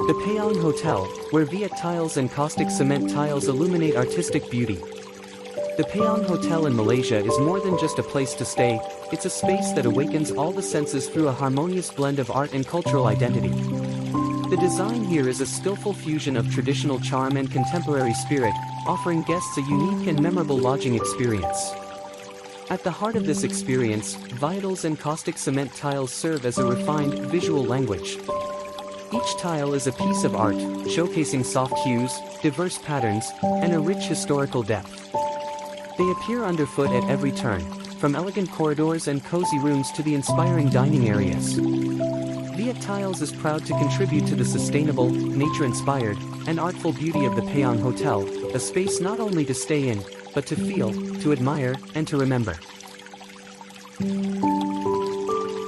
The Payang Hotel, where Viet Tiles and caustic cement tiles illuminate artistic beauty. The Payang Hotel in Malaysia is more than just a place to stay, it's a space that awakens all the senses through a harmonious blend of art and cultural identity. The design here is a skillful fusion of traditional charm and contemporary spirit, offering guests a unique and memorable lodging experience. At the heart of this experience, Viettiles and caustic cement tiles serve as a refined, visual language. Each tile is a piece of art, showcasing soft hues, diverse patterns, and a rich historical depth. They appear underfoot at every turn, from elegant corridors and cozy rooms to the inspiring dining areas. Viet Tiles is proud to contribute to the sustainable, nature-inspired, and artful beauty of the Payang Hotel, a space not only to stay in, but to feel, to admire, and to remember.